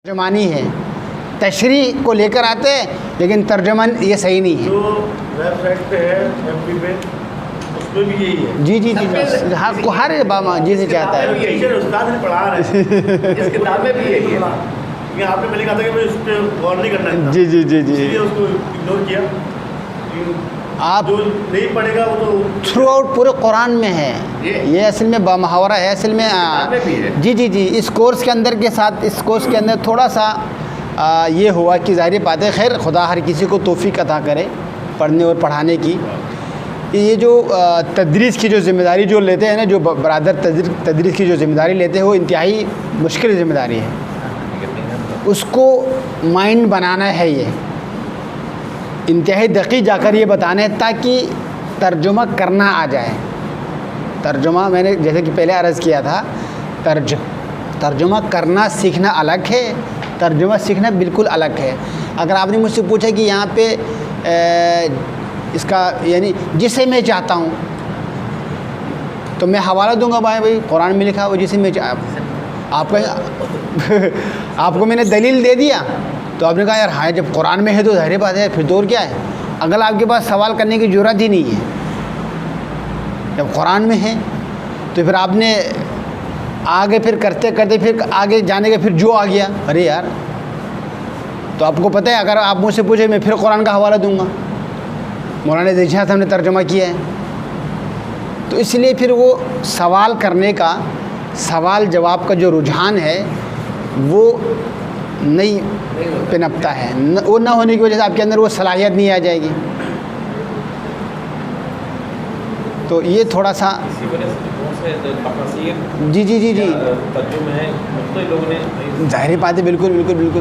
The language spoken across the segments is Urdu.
ترجمانی ہے، تشریح کو لے کر آتے ہیں لیکن ترجمان یہ صحیح نہیں ہے۔ جو ویب سائٹ پہ ہے ایم پی پہ اس میں بھی یہی ہے۔ جی جی جی ہر باما جیسے چاہتا ہے ٹیچر استاد نے پڑھا رہے ہیں اس کتاب میں بھی یہی ہے کہ آپ نے پہلے کہا تھا کہ میں اس پہ غور نہیں کرنا ہے، جی جی جی جی اس لیے اس کو اگنور کیا۔ آپ جو نہیں پڑھے گا وہ تو تھرو آؤٹ پورے قرآن میں ہے، یہ اصل میں محاورہ ہے اصل میں۔ جی جی جی اس کورس کے اندر کے ساتھ اس کورس کے اندر تھوڑا سا یہ ہوا کہ ظاہر بات ہے، خیر خدا ہر کسی کو توفیق عطا کرے پڑھنے اور پڑھانے کی۔ یہ جو تدریس کی جو ذمہ داری جو لیتے ہیں نا، جو برادر تدریس کی جو ذمہ داری لیتے ہیں وہ انتہائی مشکل ذمہ داری ہے، اس کو مائنڈ بنانا ہے، یہ انتہائی دقیق جا کر یہ بتانا ہے تاکہ ترجمہ کرنا آ جائے۔ ترجمہ میں نے جیسے کہ پہلے عرض کیا تھا، ترجمہ کرنا سیکھنا الگ ہے، ترجمہ سیکھنا بالکل الگ ہے۔ اگر آپ نے مجھ سے پوچھا کہ یہاں پہ اس کا یعنی جسے میں چاہتا ہوں تو میں حوالہ دوں گا، بھائی قرآن میں لکھا وہ جسے میں آپ کو میں نے دلیل دے دیا تو آپ نے کہا یار ہاں جب قرآن میں ہے تو ظاہر بات ہے، پھر دور کیا ہے؟ اگر آپ کے پاس سوال کرنے کی ضرورت ہی نہیں ہے، جب قرآن میں ہے تو پھر آپ نے آگے پھر کرتے کرتے پھر آگے جانے کے پھر جو آ گیا، ارے یار تو آپ کو پتہ ہے اگر آپ مجھ سے پوچھے میں پھر قرآن کا حوالہ دوں گا، مولانا دیجیات ہم نے ترجمہ کیا ہے۔ تو اس لیے پھر وہ سوال کرنے کا، سوال جواب کا جو رجحان ہے وہ نہیں پنپتا ہے، وہ نہ ہونے کی وجہ سے آپ کے اندر وہ صلاحیت نہیں آ جائے گی۔ تو یہ تھوڑا سا جی جی جی جی ظاہری بات ہے، بالکل بالکل بالکل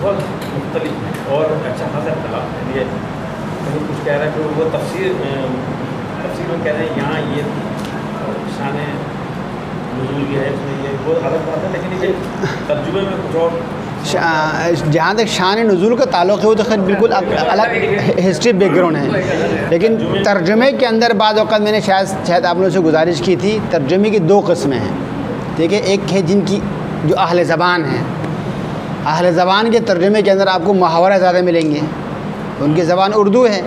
بہت مختلف اور اچھا خاصا اختلاف ہے۔ کہیں کچھ کہہ رہا ہے کہ وہ تفسیر میں کہہ رہے ہیں یہاں یہ شان نزول یہ ہے، اس میں یہ بہت الگ بات ہے، لیکن یہ ترجمے میں کچھ اور جہاں تک شان نزول کا تعلق ہے وہ تو خیر بالکل الگ ہسٹری بیک گراؤنڈ ہے، لیکن ترجمے کے اندر بعض اوقات میں نے شاید آپ نے سے گزارش کی تھی، ترجمے کی دو قسمیں ہیں، ٹھیک ہے۔ ایک ہے جن کی جو اہل زبان ہیں، اہل زبان کے ترجمے کے اندر آپ کو محاورہ زیادہ ملیں گے، ان کی زبان اردو ہے،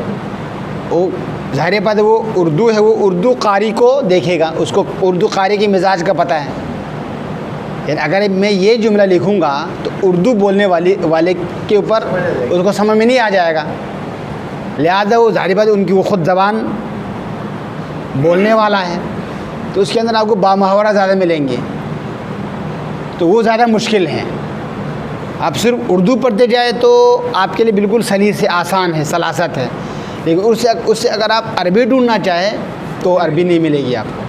وہ ظاہر بات ہے وہ اردو ہے، وہ اردو قاری کو دیکھے گا، اس کو اردو قاری کے مزاج کا پتہ ہے۔ یعنی اگر میں یہ جملہ لکھوں گا تو اردو بولنے والے کے اوپر اس کو سمجھ میں نہیں آ جائے گا، لہذا وہ ظاہر بات ہے ان کی وہ خود زبان بولنے والا ہے، تو اس کے اندر آپ کو بامحاورہ زیادہ ملیں گے، تو وہ زیادہ مشکل ہیں۔ آپ صرف اردو پڑھتے جائے تو آپ کے لیے بالکل سلیس سے آسان ہے، سلاست ہے، لیکن اس سے اگر آپ عربی ڈھونڈنا چاہیں تو عربی نہیں ملے گی آپ کو،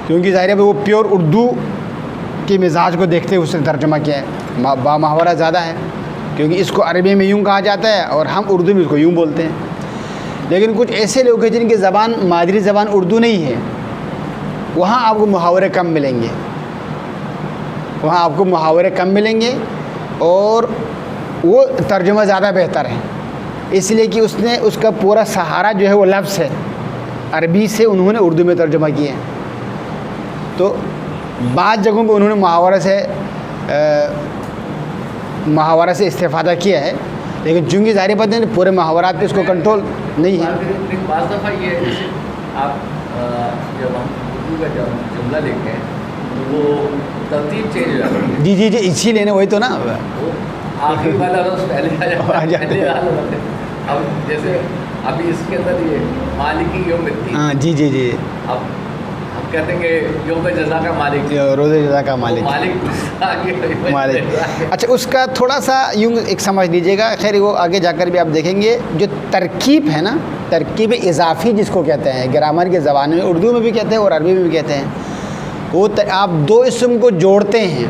کیونکہ ظاہر ہے وہ پیور اردو کے مزاج کو دیکھتے ہوئے اس نے ترجمہ کیا ہے، بامحاورہ زیادہ ہے، کیونکہ اس کو عربی میں یوں کہا جاتا ہے اور ہم اردو میں اس کو یوں بولتے ہیں۔ لیکن کچھ ایسے لوگ ہیں جن کی زبان مادری زبان اردو نہیں ہے، وہاں آپ کو محاورے کم ملیں گے، وہاں آپ کو محاورے کم ملیں گے اور وہ ترجمہ زیادہ بہتر ہے، اس لیے کہ اس کا پورا سہارا جو ہے وہ لفظ ہے، عربی سے انہوں نے اردو میں ترجمہ کیا ہے۔ تو بعض جگہوں پہ انہوں نے محاورہ سے استفادہ کیا ہے، لیکن چونکہ ظاہر بات ہے پورے محاورات پہ اس کو کنٹرول نہیں ہے۔ بعض دفعہ یہ ہے جیسے آپ جب ہم اردو کا جملہ لکھتے ہیں تو وہ ترتیب چینج ہو جاتی ہے۔ جی جی جی اسی لیے وہی تو نا، آخری والا لفظ پہلے آ جاتا ہے۔ اب جیسے ابھی اس کے اندر یہ مالکی یوم الدین، ہاں جی جی جی اب ہم کہتے ہیں کہ یوم جزا کا مالک، روز جزا کا مالک، اچھا اس کا تھوڑا سا یوں ایک سمجھ لیجیے گا، خیر وہ آگے جا کر بھی آپ دیکھیں گے، جو ترکیب ہے نا، ترکیب اضافی جس کو کہتے ہیں گرامر کے زبان میں، اردو میں بھی کہتے ہیں اور عربی میں بھی کہتے ہیں، وہ آپ دو اسم کو جوڑتے ہیں،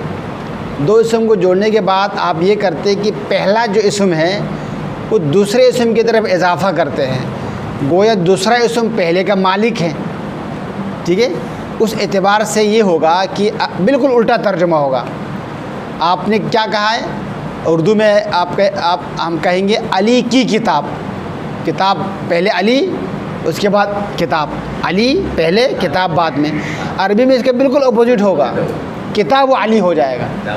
دو اسم کو جوڑنے کے بعد آپ یہ کرتے کہ پہلا جو اسم ہے وہ دوسرے اسم کی طرف اضافہ کرتے ہیں، گویا دوسرا اسم پہلے کا مالک ہے، ٹھیک ہے۔ اس اعتبار سے یہ ہوگا کہ بالکل الٹا ترجمہ ہوگا۔ آپ نے کیا کہا ہے اردو میں، ہم کہیں گے علی کی کتاب، کتاب پہلے علی، اس کے بعد کتاب، علی پہلے کتاب بعد میں۔ عربی میں اس کا بالکل اپوزٹ ہوگا، کتاب و علی ہو جائے گا،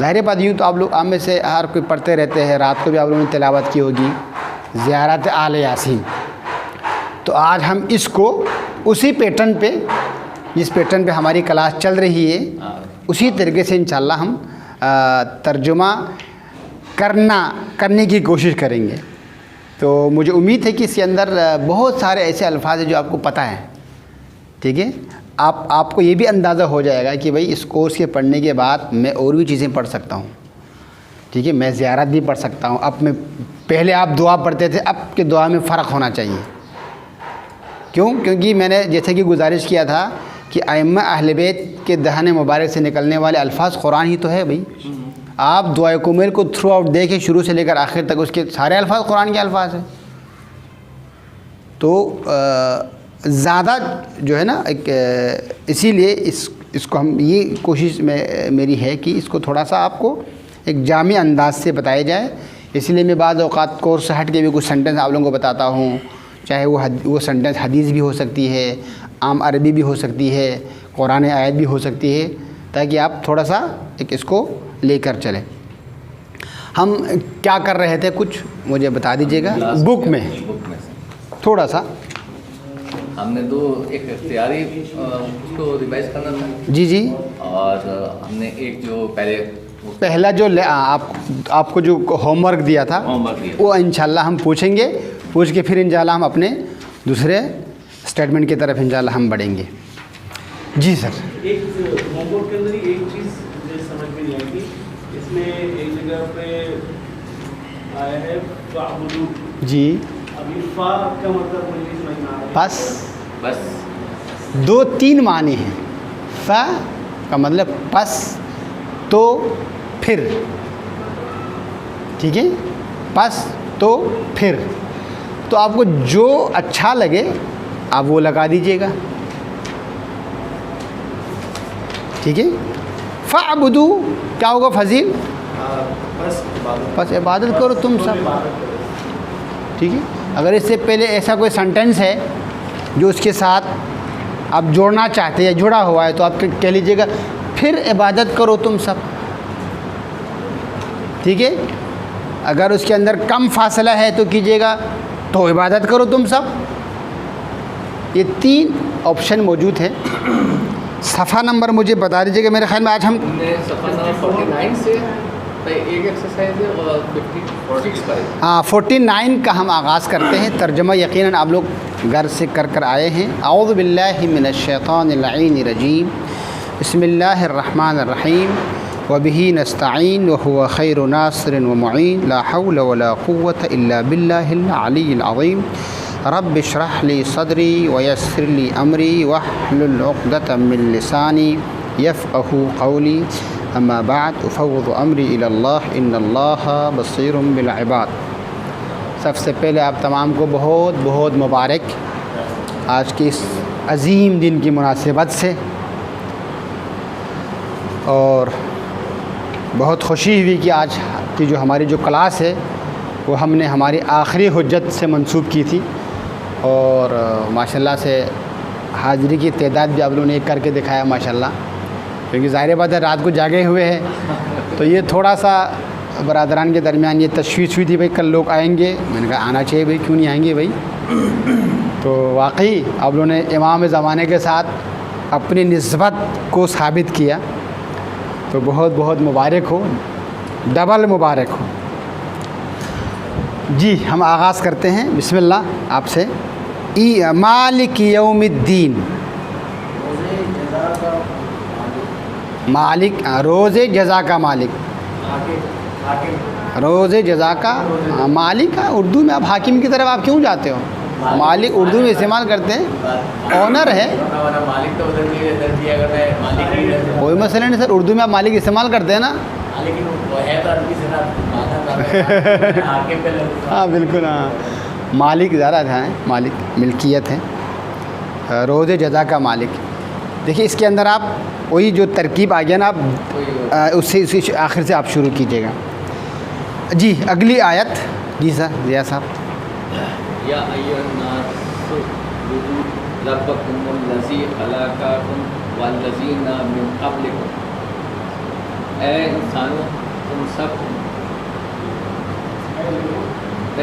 ظاہر بات یوں تو آپ میں سے ہر کوئی پڑھتے رہتے ہیں، رات کو بھی آپ لوگوں نے تلاوت کی ہوگی زیارت آل یاسین. تو آج ہم اس کو اسی پیٹرن پہ، جس پیٹرن پہ ہماری کلاس چل رہی ہے، اسی طریقے سے انشاءاللہ ہم ترجمہ کرنے کی کوشش کریں گے. تو مجھے امید ہے کہ اس کے اندر بہت سارے ایسے الفاظ ہیں جو آپ کو پتہ ہیں. ٹھیک ہے، آپ کو یہ بھی اندازہ ہو جائے گا کہ بھائی اس کورس کے پڑھنے کے بعد میں اور بھی چیزیں پڑھ سکتا ہوں. ٹھیک ہے، میں زیارت بھی پڑھ سکتا ہوں. اب میں پہلے آپ دعا پڑھتے تھے، اب کے دعا میں فرق ہونا چاہیے. کیونکہ میں نے جیسے کہ گزارش کیا تھا کہ ائمہ اہل بیت کے دہن مبارک سے نکلنے والے الفاظ قرآن ہی تو ہے بھائی. آپ دعائے کمیل کو تھرو آؤٹ دیکھیں، شروع سے لے کر آخر تک اس کے سارے الفاظ قرآن کے الفاظ ہیں. تو زیادہ جو ہے نا اسی لیے اس کو ہم یہ کوشش میری ہے کہ اس کو تھوڑا سا آپ کو ایک جامع انداز سے بتایا جائے. اس لیے میں بعض اوقات کورس سے ہٹ کے بھی کچھ سینٹنس آپ لوگوں کو بتاتا ہوں، چاہے وہ سینٹنس حدیث بھی ہو سکتی ہے، عام عربی بھی ہو سکتی ہے، قرآن آیت بھی ہو سکتی ہے، تاکہ آپ تھوڑا سا ایک اس کو لے کر چلیں. ہم کیا کر رہے تھے کچھ مجھے بتا دیجیے گا. بک میں تھوڑا سا ہم نے ایک اختیاری اس کو ریوائز کرنا تھا. جی اور ہم نے ایک جو پہلا جو آپ کو جو ہوم ورک دیا تھا وہ انشاءاللہ ہم پوچھیں گے. پوچھ کے پھر انشاءاللہ ہم اپنے دوسرے اسٹیٹمنٹ کی طرف انشاءاللہ ہم بڑھیں گے. جی سر. ایک ہوم ورک کے اندر ایک چیز مجھے سمجھ میں نہیں آئی تھی. اس میں ایک جگہ پہ آیا ہے فاعبدو. جی ابھی فا کا مطلب مجھے نہیں سمجھ میں آ رہا ہے. بس 2-3 معنی ہیں. فا کا مطلب پس، تو پھر. ٹھیک ہے، پس تو پھر. تو آپ کو جو اچھا لگے آپ وہ لگا دیجیے گا. ٹھیک ہے. فاعبدو کیا ہوگا فضیل؟ بس عبادت کرو تم سب. ٹھیک ہے. اگر اس سے پہلے ایسا کوئی سینٹنس ہے جو اس کے ساتھ آپ جوڑنا چاہتے ہیں، جڑا ہوا ہے، تو آپ کہہ لیجیے گا پھر عبادت کرو تم سب. ٹھیک ہے. اگر اس کے اندر کم فاصلہ ہے تو کیجیے گا تو عبادت کرو تم سب. یہ 3 آپشن موجود ہیں. صفحہ نمبر مجھے بتا دیجیے گا. میرے خیال میں آج ہم نے صفحہ نمبر 49 سے ایک ایکسرسائز ہے اور 56 پر ہے. 49 کا ہم آغاز کرتے ہیں. ترجمہ یقیناً آپ لوگ گھر سے کر آئے ہیں. اعوذ باللہ من الشیطان اللعین الرجیم. بسم اللہ الرحمن الرحیم. وبہ نستعین وهو خیر ناصر ومعین. لا حول ولا قوة الا باللہ العلی العظیم. رب اشرح لی صدری ویسر لی امری واحلل عقدۃ من لسانی یفقہوا قولی. اما بعد افوض امری الی اللہ ان اللہ بصیر بالعباد. سب سے پہلے آپ تمام کو بہت بہت مبارک آج کے اس عظیم دن کی مناسبت سے. اور بہت خوشی ہوئی کہ آج کی جو ہماری جو کلاس ہے وہ ہم نے ہماری آخری حجت سے منسوب کی تھی. اور ماشاءاللہ سے حاضری کی تعداد بھی آپ لوگوں نے ایک کر کے دکھایا ماشاءاللہ. کیونکہ ظاہر بات ہے رات کو جاگے ہوئے ہیں تو یہ تھوڑا سا برادران کے درمیان یہ تشویش ہوئی تھی بھائی کل لوگ آئیں گے. میں نے کہا آنا چاہیے بھائی، کیوں نہیں آئیں گے بھائی. تو واقعی آپ لوگوں نے امام زمانے کے ساتھ اپنی نسبت کو ثابت کیا. تو بہت بہت مبارک ہو، ڈبل مبارک ہو. جی ہم آغاز کرتے ہیں. بسم اللہ آپ سے. مالک یوم الدین. مالک روز جزا کا مالک. روز جزا کا مالک. اردو میں آپ حاکم کی طرف آپ کیوں جاتے ہو؟ مالک اردو میں استعمال کرتے ہیں، آنر ہے. کوئی مسئلہ نہیں سر، اردو میں آپ مالک استعمال کرتے ہیں نا. ہاں بالکل. ہاں مالک زیادہ ہے، مالک ملکیت ہے. روز جزا کا مالک. دیکھیے اس کے اندر آپ وہی جو ترکیب آ گیا نا، آپ اس سے آخر سے آپ شروع کیجیے گا. جی اگلی آیت. جی سر ضیاء صاحب. یا ایھا الناس اعبدوا ربکم الذی خلقکم والذین من قبلکم اے انسانوں تم سب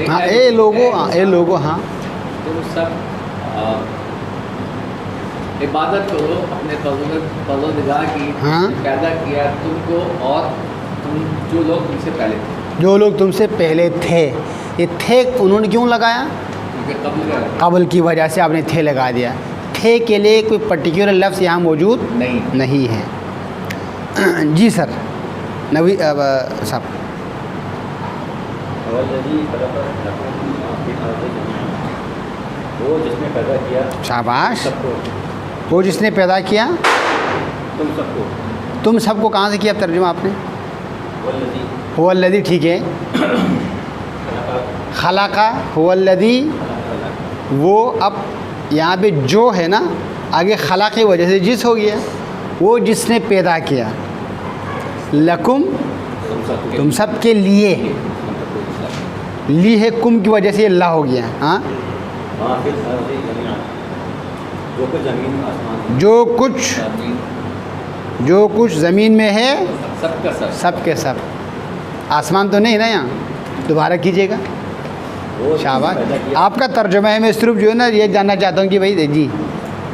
ہاں اے لوگو، ہاں اے لوگو، ہاں تم سب عبادت کرو اپنے پروردگار کی، ہاں، پیدا کیا تم کو اور تم جو لوگ تم سے پہلے تھے. جو لوگ تم سے پہلے تھے. یہ تھے انہوں نے کیوں لگایا؟ کیونکہ قبل کا قبل کی وجہ سے آپ نے تھے لگا دیا. تھے کے لیے کوئی پرٹیکولر لفظ یہاں موجود نہیں ہے. جی سر نوی صاحب. وہ جس نے پیدا کیا شاباش. سب کو، وہ جس نے پیدا کیا تم سب کو، تم سب کو کہاں سے کیا ترجمہ آپ نے؟ والذی هو الذی، ٹھیک ہے. خلقہ هو الذی، وہ اب یہاں پہ جو ہے نا آگے خلا کی وجہ سے جس ہو گیا، وہ جس نے پیدا کیا. لکم تم سب کے لیے، لی ہے کم کی وجہ سے اللہ ہو گیا. ہاں وہاں پہ جو کچھ زمین آسمان، جو کچھ زمین میں ہے سب کا سب. سب کے سب. آسمان تو نہیں نا یہاں، دوبارہ کیجیے گا. وہ شاباش. پیدا کیا، آپ کا ترجمہ ہے، میں صرف جو ہے نا یہ جاننا چاہتا ہوں کہ بھائی جی.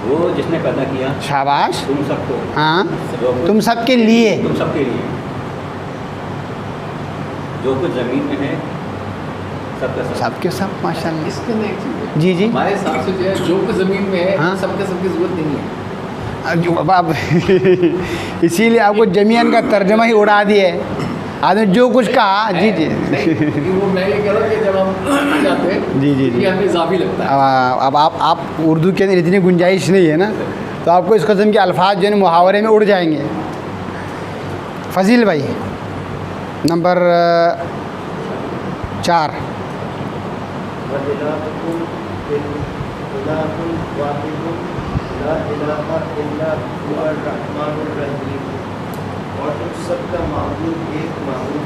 وہ جس نے پیدا کیا شاباش. تم سب کو، ہاں جو کچھ تم سب کے لیے، تم سب کے لیے، جو کچھ زمین میں ہے سب کا سب. سب کے سب. ماشاء اللہ. اس کے اندر ایک چیز ہے، جی جی. ہمارے حساب سے جو ہے جو کچھ زمین میں ہے ہاں. سب کا سب کی ضرورت نہیں ہے. اب اسی لیے آپ کو جمیان کا ترجمہ ہی اڑا دیا ہے. آدمی جو کچھ کہا. جی جی. نہیں، کیونکہ وہ میں یہ کہہ رہا ہوں کہ جب ہم جاتے ہیں جی جی جی. یہ ہمیں اضافی لگتا ہے. اب آپ اردو کے اندر اتنی گنجائش نہیں ہے نا، تو آپ کو اس قسم کے الفاظ جو ہے محاورے میں اڑ جائیں گے. فضیل بھائی نمبر 4. اور تم سب کا معبود ایک معبود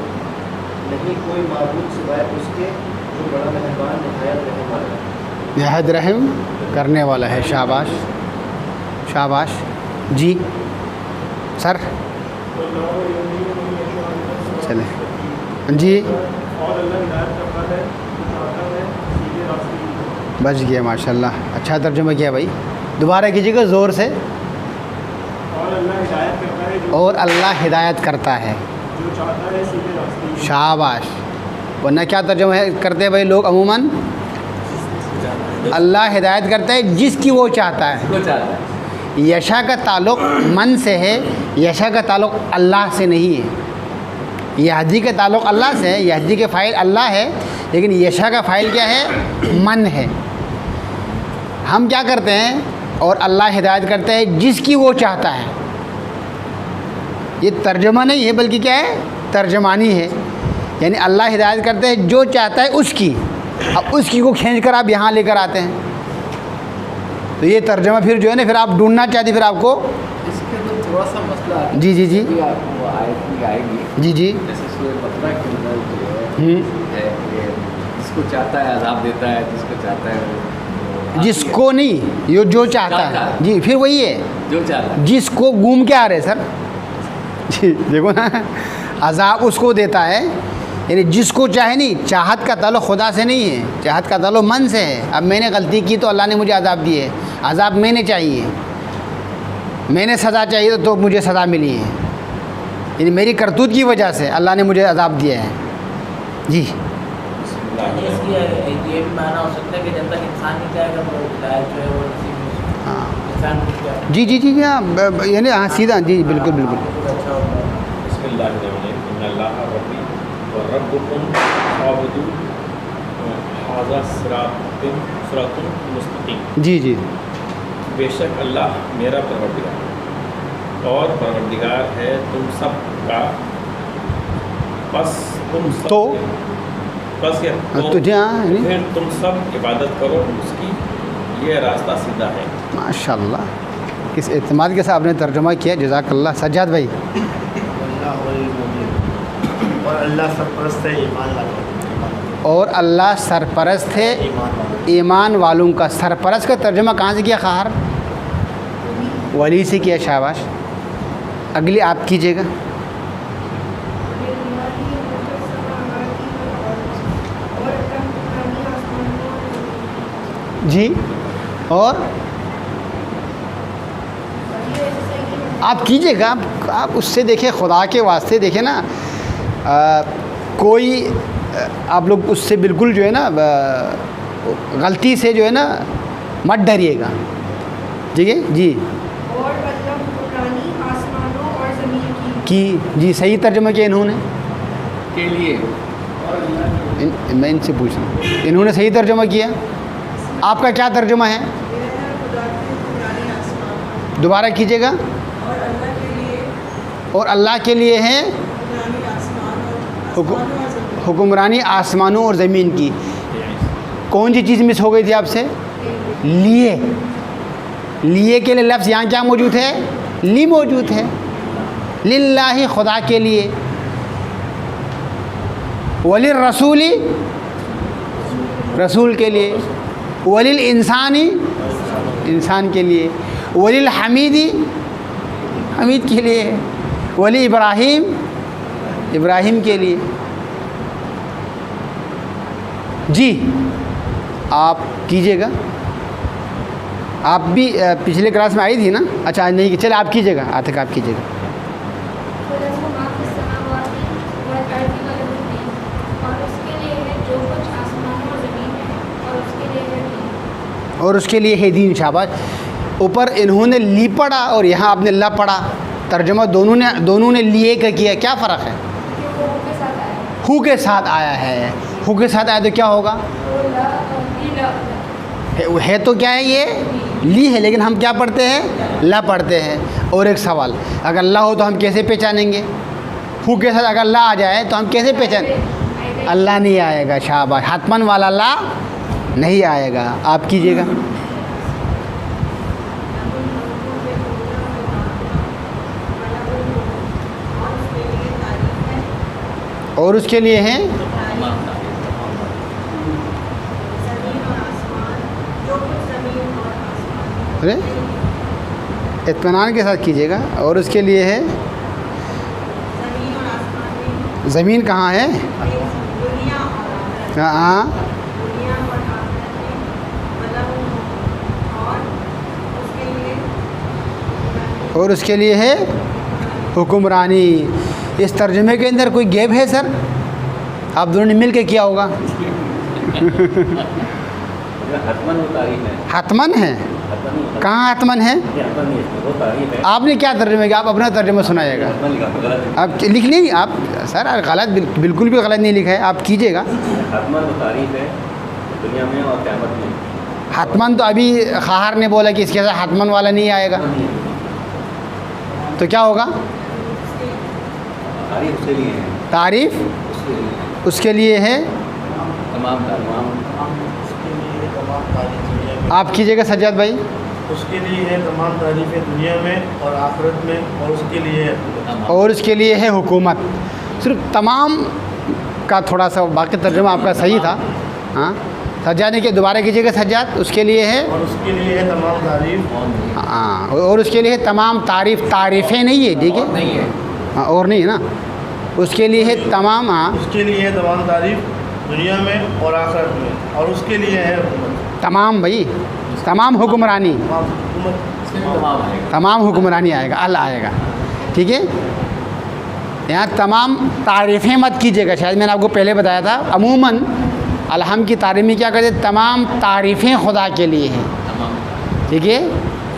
نہیں، کوئی معبود سوائے اس کے جو بڑا مہربان نہایت رحم والا ہے. نہایت رحم کرنے والا ہے. شاباش شاباش. جی سر چلیں. جی اور اللہ ہدایت کرتا ہے جو چاہتا ہے سیدھے راستے کی. بچ گیا. ماشاء اللہ اچھا ترجمہ کیا بھائی. دوبارہ کیجیے گا زور سے. اور اللہ ہدایت کرتا ہے اور اللہ ہدایت کرتا ہے. جو چاہتا ہے سیدھے راستے کی. شاباش. ورنہ کیا ترجمہ کرتے ہیں بھائی لوگ عموماً؟ اللہ ہدایت کرتا ہے جس کی وہ چاہتا ہے. وہ چاہتا ہے. یشا کا تعلق من سے ہے، یشا کا تعلق اللہ سے نہیں ہے. یہدی کا تعلق اللہ سے ہے، یہدی کے فاعل اللہ ہے، لیکن یشا کا فاعل کیا ہے؟ من ہے. ہم کیا کرتے ہیں؟ اور اللہ ہدایت کرتا ہے جس کی وہ چاہتا ہے. یہ ترجمہ نہیں ہے بلکہ کیا ہے؟ ترجمانی ہے. یعنی اللہ ہدایت کرتا ہے جو چاہتا ہے اس کی. اب اس کی کو کھینچ کر آپ یہاں لے کر آتے ہیں، تو یہ ترجمہ پھر جو ہے نا پھر آپ ڈھونڈنا چاہتے پھر آپ کو. اس کے اندر تھوڑا سا مسئلہ ہے. جی جی جی ابھی آپ کو آیت میں آئے گی. جی جی. جیسے سورہ بقرہ کے اندر جو ہے کہ جس کو چاہتا ہے عذاب دیتا ہے، جس کو چاہتا ہے وہ جس کو نہیں، یہ جو چاہتا ہے. جی پھر وہی ہے جو چاہتا ہے. جس کو گھوم کے آ رہے سر. جی دیکھو نا، عذاب اس کو دیتا ہے، یعنی جس کو چاہے. نہیں، چاہت کا تعلق خدا سے نہیں ہے، چاہت کا تعلق من سے ہے. اب میں نے غلطی کی تو اللہ نے مجھے عذاب دی ہے. عذاب میں نے چاہیے، میں نے سزا چاہیے تو مجھے سزا ملی ہے. یعنی میری کرتوت کی وجہ سے اللہ نے مجھے عذاب دیا ہے. جی اس کی یہ بھی معنی ہو سکتا ہے کہ جب تک انسان نہیں چاہے گا وہ ہدایت جو ہے وہ نصیب نہیں ہوگی. ہاں. انسان کچھ کیا جی جی جی ہاں، یعنی ہاں سیدھا. جی بالکل بالکل. اچھا ہوتا ہے. بسم اللہ الرحمن الرحیم. ان اللہ ربی و ربکم فاعبدوہ ھذا صراط مستقیم. جی جی. بے شک اللہ میرا پروردگار اور پروردگار ہے تم سب کا. بس تم سب تو بس یا تو جی ہاں یعنی پھر تم سب عبادت کرو اس کی، یہ راستہ سیدھا ہے. ماشاء اللہ کس اعتماد کے ساتھ آپ نے ترجمہ کیا. جزاک اللہ. سجاد بھائی. اللہ والمؤمن، اور اللہ سرپرست ہے ایمان والوں. اور اللہ سرپرست ہے ایمان والوں کا. سرپرست کا ترجمہ کہاں سے کیا؟ خار ولی سے کیا. شاباش. اگلی آپ کیجیے گا. جی اور آپ کیجیے گا، آپ اس سے دیکھیں، خدا کے واسطے دیکھیں نا، کوئی آپ لوگ اس سے بالکل جو ہے نا غلطی سے جو ہے نا مت ڈریے گا، ٹھیک ہے جی. اور اللہ حکمرانی آسمانوں اور زمین کی. جی صحیح ترجمہ کیا انہوں نے؟ کے لیے. میں ان سے پوچھ رہا ہوں، انہوں نے صحیح ترجمہ کیا، آپ کا کیا ترجمہ ہے؟ دوبارہ کیجیے گا. اور اللہ کے لیے ہے حکمرانی آسمانوں اور زمین کی. کون سی چیز مس ہو گئی تھی آپ سے؟ لیے. لیے کے لیے لفظ یہاں کیا موجود ہے؟ لی موجود ہے. للہ خدا کے لیے، وللرسول رسول کے لیے، وللانسانی انسان کے لیے، وللحمیدی حمید کے لیے، ولی ابراہیم ابراہیم کے لیے. جی آپ کیجیے گا. آپ بھی پچھلے کلاس میں آئی تھی نا؟ اچھا نہیں، چلے آپ کیجیے گا، آتے آپ کیجیے گا. اور اس کے لیے ہے دین. شاباش. اوپر انہوں نے لی پڑھا اور یہاں آپ نے لا پڑھا. ترجمہ دونوں نے لیے کا کیا. کیا فرق ہے؟ ہو کے ساتھ آیا ہے. ہو کے ساتھ آیا تو کیا ہوگا؟ ہے تو کیا ہے؟ یہ لی ہے، لیکن ہم کیا پڑھتے ہیں؟ لا پڑھتے ہیں. اور ایک سوال، اگر لا ہو تو ہم کیسے پہچانیں گے؟ ہو کے ساتھ اگر لا آ جائے تو ہم کیسے پہچانیں؟ اللہ نہیں آئے گا. شاباش. حتمن والا لا نہیں آئے گا. آپ کیجیے گا. اور اس کے لیے ہیں اطمینان کے ساتھ کیجیے گا. اور اس کے لیے ہے زمین کہاں ہے؟ ہاں اور اس کے لیے ہے حکمرانی. اس ترجمے کے اندر کوئی گیپ ہے سر؟ آپ دونوں نے مل کے کیا ہوگا. حتمن ہے. کہاں حتمن ہے؟ آپ نے کیا ترجمہ کیا؟ آپ اپنا ترجمہ سنائیے گا. آپ لکھ لیں گے آپ سر؟ غلط، بالکل بھی غلط نہیں لکھا ہے. آپ کیجیے گا. حتمن تو ابھی خواہر نے بولا کہ اس کے ساتھ حتمن والا نہیں آئے گا، تو کیا ہوگا؟ تعریف اس کے لیے ہے. آپ کیجیے گا سجاد بھائی. اس کے لیے ہے تمام تعریفیں دنیا میں اور آخرت میں، اور اس کے لیے اور اس کے لیے ہے حکومت. صرف تمام کا تھوڑا سا باقی ترجمہ آپ کا صحیح تھا. ہاں سجاد نے کہ دوبارہ کیجیے گا سجاد. اس کے لیے ہے، اور اس کے لیے ہے تمام تعریف. ہاں اور اس کے لیے ہے تمام تعریف. تعریفیں نہیں ہے، ٹھیک ہے. ہاں اور نہیں ہے نا. اس کے لیے ہے تمام. ہاں اس کے لیے ہے تمام تعریف دنیا میں اور آخرت میں، اور اس کے لیے ہے حکومت. تمام بھائی، تمام حکمرانی، تمام حکمرانی آئے گا، اللہ آئے گا. ٹھیک ہے. یہاں تمام تعریفیں مت کیجیے گا. شاید میں نے آپ کو پہلے بتایا تھا، عموماً الحمد کی تعریف میں کیا کہتے ہیں؟ تمام تعریفیں خدا کے لیے ہیں. ٹھیک ہے.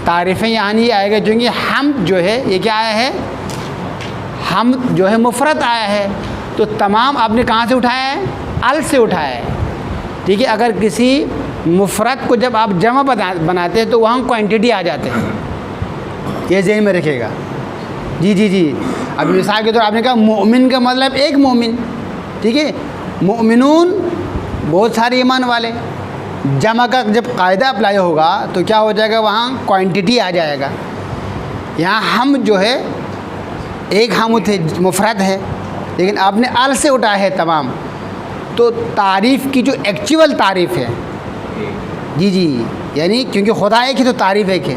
تعریفیں یہاں نہیں آئے گا، چونکہ حمد جو ہے یہ کیا آیا ہے؟ حمد جو ہے مفرد آیا ہے. تو تمام آپ نے کہاں سے اٹھایا ہے؟ ال سے اٹھایا ہے. ٹھیک ہے. اگر کسی مفرد کو جب آپ جمع بناتے ہیں تو وہاں کوانٹٹی آ جاتے ہیں. یہ ذہن میں رکھیے گا. جی جی جی. اب مثال کے طور آپ نے کہا مومن کا مطلب ایک مومن. ٹھیک ہے. مومنون بہت سارے ایمان والے. جمع کا جب قاعدہ اپلائی ہوگا تو کیا ہو جائے گا؟ وہاں کوانٹٹی آ جائے گا. یہاں ہم جو ہے ایک حمد ہے، مفرد ہے، لیکن آپ نے ال سے اٹھایا ہے تمام. تو تعریف کی جو ایکچول تعریف ہے، جی جی، یعنی کیونکہ خدا ایک ہے تو تعریف ایک ہے.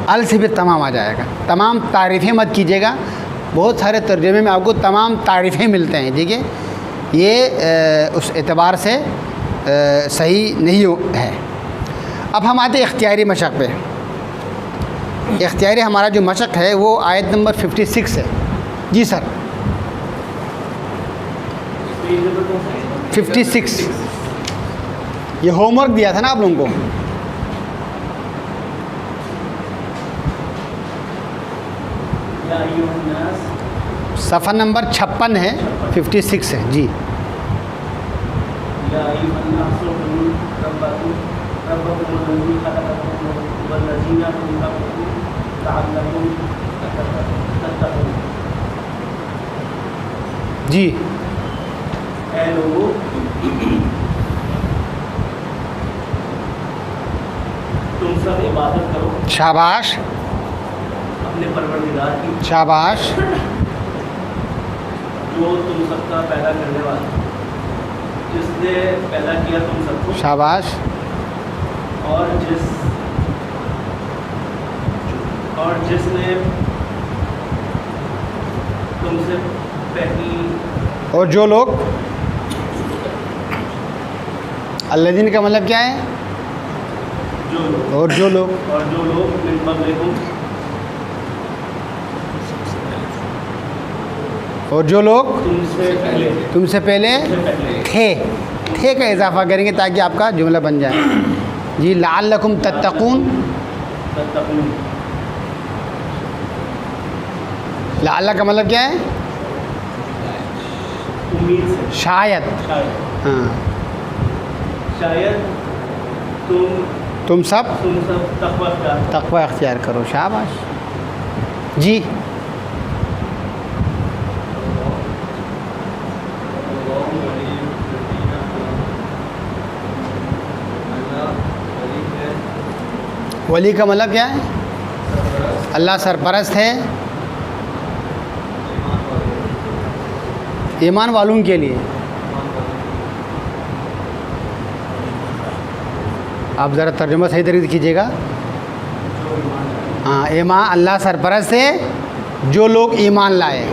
ال سے پھر تمام آ جائے گا. تمام تعریفیں مت کیجیے گا. بہت سارے ترجمے میں آپ کو تمام تعریفیں ملتے ہیں. ٹھیک ہے. یہ اس اعتبار سے صحیح نہیں ہے. اب ہم آتے ہیں اختیاری مشق پہ. اختیاری ہمارا جو مشق ہے وہ آیت نمبر 56 ہے. جی سر 56. یہ ہوم ورک دیا تھا نا آپ لوگوں کو. یا ایھا الناس صفحہ نمبر 56 ہے, 56 ہے. جی یا ایھا الناس اعبدوا ربکم الذی خلقکم والذین من قبلکم لعلکم تتقون. جی اے لوگو تم سب عبادت کرو شاباش اپنے پروردگار کی شاباش. جو تم سب کا پیدا کرنے والا, جس نے پیدا کیا تم سب کو, شاباش. اور جس نے تم سے پہلی, اور جو لوگ, الذین کا مطلب کیا ہے؟ جو لوگ اور جو لوگ من قبلکم, اور جو لوگ تم سے پہلے تھے کا اضافہ کریں گے تاکہ آپ کا جملہ بن جائے. جی لعلکم تتقون. تتقون. لعل کا مطلب کیا ہے؟ امید سے, شاید. شاید ہاں شاید تم سب تقوی اختیار کرو. تقوی اختیار کرو. شاباش. جی ولی کا مطلب کیا ہے؟ اللہ سرپرست ہے ایمان والوں کے لیے. آپ ذرا ترجمہ صحیح طریقے سے کیجیے گا. ہاں ایمان, اللہ سرپرست ہے جو لوگ ایمان لائے.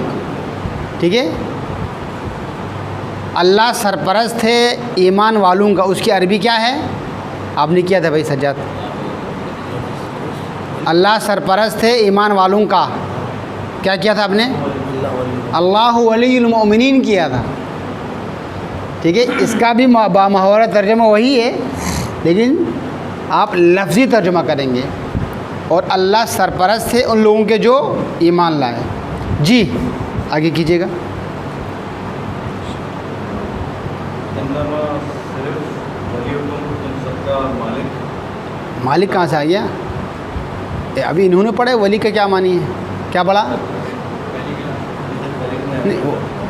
ٹھیک ہے, اللہ سرپرست ہے ایمان والوں کا. اس کی عربی کیا ہے؟ آپ نے کیا تھا بھائی سجاد. اللہ سرپرست ہے ایمان والوں کا. کیا کیا تھا آپ نے؟ اللہ ولی المؤمنین کیا تھا. ٹھیک ہے, اس کا بھی بامحاورہ ترجمہ وہی ہے, لیکن آپ لفظی ترجمہ کریں گے. اور اللہ سرپرست ہے ان لوگوں کے جو ایمان لائے. جی آگے کیجیے گا. مالک کہاں سے آ گیا؟ ابھی انہوں نے پڑھا ولی کا کیا معنی ہے؟ کیا پڑھا؟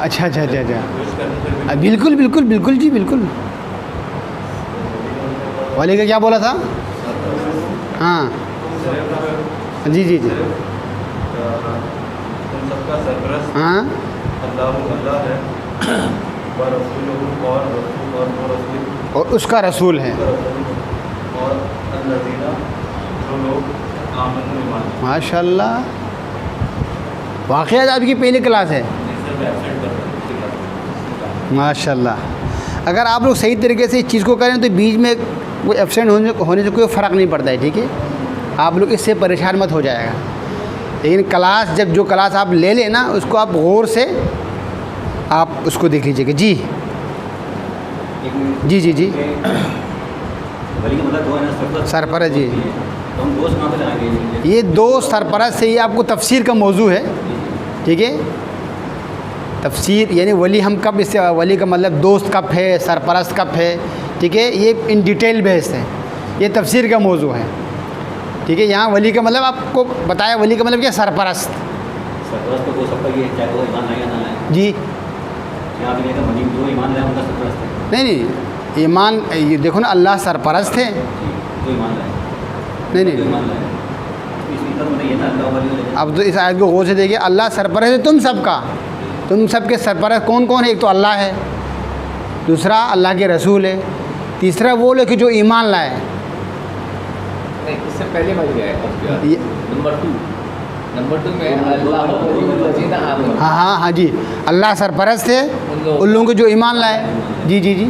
اچھا اچھا اچھا اچھا, بالکل بالکل بالکل جی بالکل. ولی کا کیا بولا تھا؟ ہاں جی جی جی ہاں اور اس کا رسول ہے. ماشاء اللہ, واقعات آپ کی پہلی کلاس ہے. ماشاء اللہ. اگر آپ لوگ صحیح طریقے سے اس چیز کو کریں تو بیچ میں کوئی ایبسینٹ ہونے سے کوئی فرق نہیں پڑتا ہے. ٹھیک ہے, آپ لوگ اس سے پریشان مت ہو جائے گا. لیکن کلاس جو کلاس آپ لے لیں نا, اس کو آپ غور سے آپ اس کو دیکھ لیجیے گا. جی جی جی جی سرپرست. جی یہ دو سرپرست سے یہ آپ کو تفسیر کا موضوع ہے. ٹھیک ہے, تفسیر یعنی ولی ہم کب, اس سے ولی کا مطلب دوست کب ہے, سرپرست کب ہے. ٹھیک ہے, یہ ان ڈیٹیل بحث ہے, یہ تفسیر کا موضوع ہے. ٹھیک ہے, یہاں ولی کا مطلب آپ کو بتایا. ولی کا مطلب کیا؟ سرپرست. جی نہیں نہیں, ایمان یہ دیکھو نا, اللہ سرپرست ہے. نہیں نہیں, اب تو اس آیت کو غور سے دیکھیے. اللہ سرپرست ہے تم سب کا. تم سب کے سرپرست کون کون ہے؟ ایک تو اللہ ہے, دوسرا اللہ کے رسول ہے, تیسرا وہ لوگ کہ جو ایمان لائے. اس سے پہلے نمبر 2 میں اللہ. ہاں ہاں ہاں جی, اللہ سرپرست ہے ان لوگوں کو جو ایمان لائے. جی جی جی